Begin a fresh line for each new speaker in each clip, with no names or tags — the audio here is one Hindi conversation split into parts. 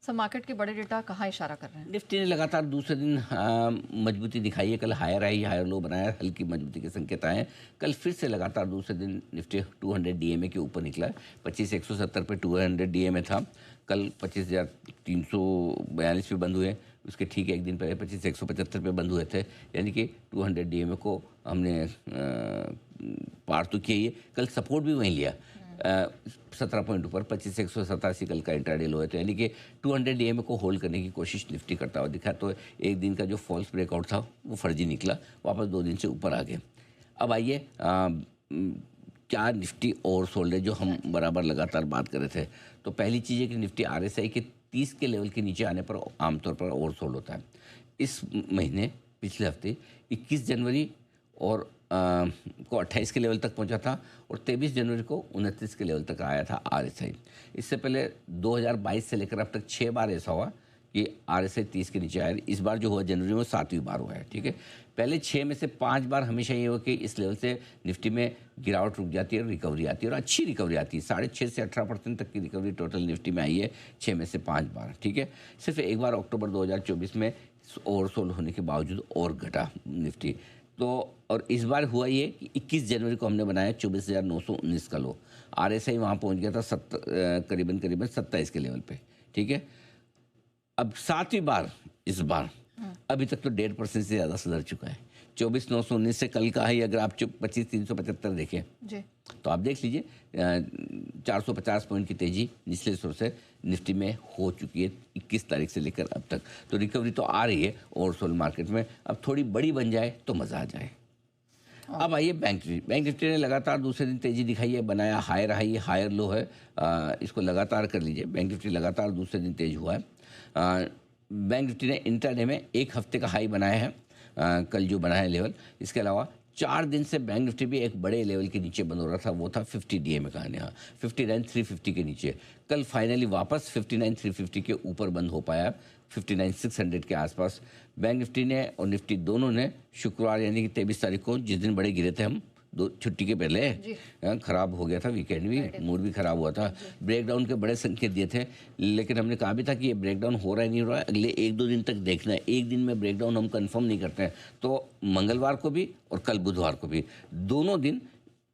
सब मार्केट के बड़े डेटा कहाँ इशारा कर रहे हैं?
निफ्टी ने लगातार दूसरे दिन मजबूती दिखाई है। कल हायर आई हायर लो बनाया, हल्की मजबूती के संकेत आए हैं। कल फिर से लगातार दूसरे दिन निफ्टी 200 डीएमए के ऊपर निकला है। 25,170 पे 200 डीएमए था। कल 25,342 पे बंद हुए। उसके ठीक एक दिन पहले 25,175 पे बंद हुए थे। यानी कि 200 डीएमए को हमने पार तो किया ही है। कल सपोर्ट भी वहीं लिया 17 पॉइंट ऊपर 25,187 कल का इंट्राडे लो है। तो यानी कि 200 डीएमए को होल्ड करने की कोशिश निफ्टी करता हुआ दिखा। तो एक दिन का जो फॉल्स ब्रेकआउट था वो फर्जी निकला, वापस 2 दिन से ऊपर आ गए। अब आइए क्या निफ्टी ओवरसोल्ड है, जो हम बराबर लगातार बात कर रहे थे। तो पहली चीज़ है कि निफ्टी आरएसआई के 30 के लेवल के नीचे आने पर आमतौर पर ओवरसोल्ड होता है। इस महीने पिछले हफ्ते 21 जनवरी और को 28 के लेवल तक पहुंचा था और 23 जनवरी को 29 के लेवल तक आया था आरएसआई। इससे पहले 2022 से लेकर अब तक 6 बार ऐसा हुआ कि आरएसआई 30 के नीचे आया। इस बार जो हुआ जनवरी में 7वीं बार हुआ है। ठीक है, पहले 6 में से 5 बार हमेशा ये हुआ कि इस लेवल से निफ्टी में गिरावट रुक जाती है और रिकवरी आती है और अच्छी रिकवरी आती है। 6.5 से 18% तक की रिकवरी टोटल निफ्टी में आई है 6 में से 5 बार। ठीक है, सिर्फ एक बार अक्टूबर 2024 में ओवरसोल्ड होने के बावजूद और घटा निफ्टी। तो और इस बार हुआ ये कि 21 जनवरी को हमने बनाया 24,919 का लो। आरएसआई वहाँ पहुँच गया था करीबन 27 के लेवल पे। ठीक है, अब 7वीं बार इस बार अभी तक तो 1.5% से ज़्यादा सुधर चुका है। 24,919 से कल का है। अगर आप 25,375 देखें जी, तो आप देख लीजिए 450 पॉइंट की तेजी निचले स्तर से निफ्टी में हो चुकी है 21 तारीख से लेकर अब तक। तो रिकवरी तो आ रही है ओवरसोल्ड मार्केट में। अब थोड़ी बड़ी बन जाए तो मज़ा आ जाए। अब आइए बैंक निफ्टी ने लगातार दूसरे दिन तेजी दिखाई है, बनाया हायर हाई हायर लो है। इसको लगातार कर लीजिए। बैंक निफ्टी लगातार दूसरे दिन तेज हुआ है। बैंक निफ्टी ने इंट्राडे में एक हफ्ते का हाई बनाया है, कल जो बनाया लेवल। इसके अलावा 4 दिन से बैंक निफ्टी भी एक बड़े लेवल के नीचे बंद हो रहा था, वो था 50 डीएमए का, यहाँ 59,350 के नीचे। कल फाइनली वापस 59,350 के ऊपर बंद हो पाया, 59,600 के आसपास। बैंक निफ्टी ने और निफ्टी दोनों ने शुक्रवार यानी कि 23 तारीख को, जिस दिन बड़े गिरे थे हम छुट्टी के पहले, खराब हो गया था वीकेंड भी, मूड भी खराब हुआ था, ब्रेकडाउन के बड़े संकेत दिए थे। लेकिन हमने कहा भी था कि ये ब्रेकडाउन हो रहा है नहीं हो रहा है, अगले 1-2 दिन तक देखना है। एक दिन में ब्रेकडाउन हम कंफर्म नहीं करते हैं। तो मंगलवार को भी और कल बुधवार को भी दोनों दिन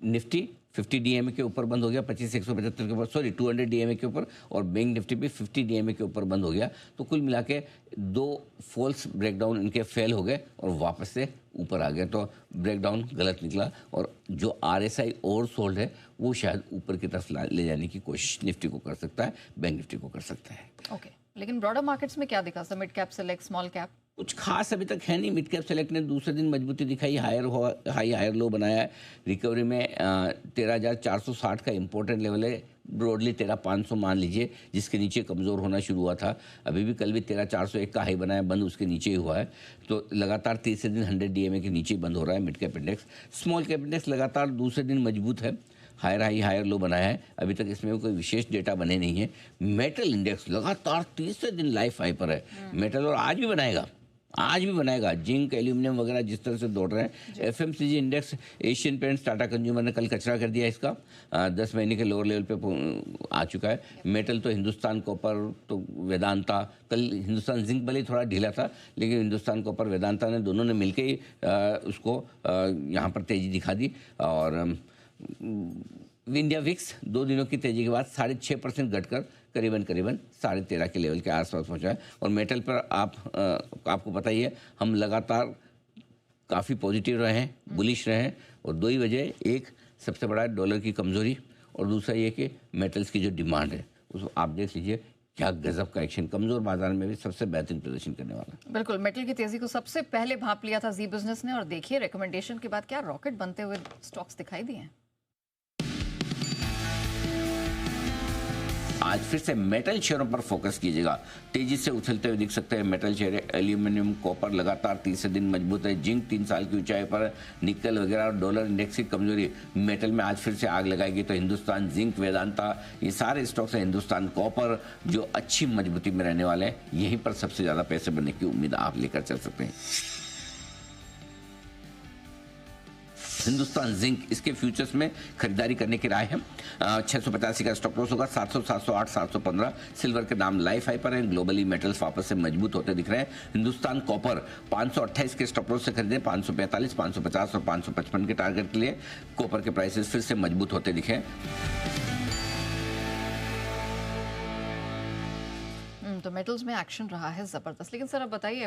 निफ्टी 50 डीएमए के ऊपर बंद हो गया, 25,175 के ऊपर, 200 डीएमए के ऊपर, और बैंक निफ्टी भी 50 डीएमए के ऊपर बंद हो गया। तो कुल मिला के 2 फॉल्स ब्रेकडाउन इनके फेल हो गए और वापस से ऊपर आ गए। तो ब्रेकडाउन गलत निकला और जो आरएसआई ओवरसोल्ड है वो शायद ऊपर की तरफ ले जाने की कोशिश निफ्टी को कर सकता है, बैंक निफ्टी को कर सकता है।
ओके, लेकिन ब्रॉडर मार्केट्स में क्या दिखा? Mid cap select, small cap
कुछ खास अभी तक है नहीं। मिड कैप सेलेक्ट ने दूसरे दिन मजबूती दिखाई, हायर लो बनाया है। रिकवरी में 13,460 का इंपॉर्टेंट लेवल है, ब्रॉडली 13,500 मान लीजिए, जिसके नीचे कमज़ोर होना शुरू हुआ था। अभी भी कल भी 13,401 का हाई बनाया, बंद उसके नीचे ही हुआ है। तो लगातार तीसरे दिन 100 डीएमए के नीचे बंद हो रहा है mid cap index. Small cap index लगातार दूसरे दिन मजबूत है, हायर हाई हायर लो बनाया है। अभी तक इसमें कोई विशेष डेटा बने नहीं है। मेटल इंडेक्स लगातार तीसरे दिन लाइफ हाई पर है मेटल, और आज भी बनाएगा। जिंक, एल्यूमिनियम वगैरह जिस तरह से दौड़ रहे हैं। FMCG index, Asian paints, Tata consumer ने कल कचरा कर दिया इसका, 10 महीने के लोअर लेवल पे आ चुका है। मेटल तो हिंदुस्तान कॉपर, तो वेदांता, कल हिंदुस्तान जिंक भले थोड़ा ढीला था, लेकिन हिंदुस्तान कॉपर, वेदांता ने दोनों ने मिलकर ही उसको यहाँ पर तेजी दिखा दी। और इंडिया विक्स 2 दिनों की तेजी के बाद 6.5% घटकर करीबन 13.5 के लेवल के आसपास पहुंचा है। और मेटल पर आपको पता ही है, हम लगातार काफ़ी पॉजिटिव रहे हैं, बुलिश रहे हैं। और 2 ही वजह, एक सबसे बड़ा डॉलर की कमज़ोरी और दूसरा ये कि मेटल्स की जो डिमांड है उसको आप देख लीजिए, क्या गजब का एक्शन, कमज़ोर बाजार में भी सबसे बेहतरीन प्रदर्शन करने वाला।
बिल्कुल, मेटल की तेजी को सबसे पहले भांप लिया था जी बिजनेस ने, और देखिए रिकमेंडेशन के बाद क्या रॉकेट बनते हुए स्टॉक्स दिखाई दिए हैं।
आज फिर से मेटल शेयरों पर फोकस कीजिएगा, तेजी से उछलते हुए दिख सकते हैं मेटल शेयर। एल्यूमिनियम, कॉपर लगातार तीसरे दिन मजबूत है। जिंक 3 साल की ऊंचाई पर, निकल वगैरह और डॉलर इंडेक्स की कमजोरी मेटल में आज फिर से आग लगाएगी। तो हिंदुस्तान जिंक, वेदांता, ये सारे स्टॉक्स हैं, हिंदुस्तान कॉपर, जो अच्छी मजबूती में रहने वाले हैं। यहीं पर सबसे ज़्यादा पैसे बनने की उम्मीद आप लेकर चल सकते हैं। हिंदुस्तान जिंक, इसके फ्यूचर्स में खरीदारी करने की राय है। 685 का स्टॉप लॉस होगा, 700, 708, 715। सिल्वर के दाम लाइफ हाई पर हैं, ग्लोबली मेटल्स वापस से मजबूत होते दिख रहे हैं। हिंदुस्तान कॉपर 528 के स्टॉप लॉस से खरीदे, 545, 550 और 555 के टारगेट के लिए कॉपर के प्राइसेस फिर से मजबूत होते दिखे।
तो मेटल्स में एक्शन रहा है जबरदस्त। लेकिन सर अब बताइए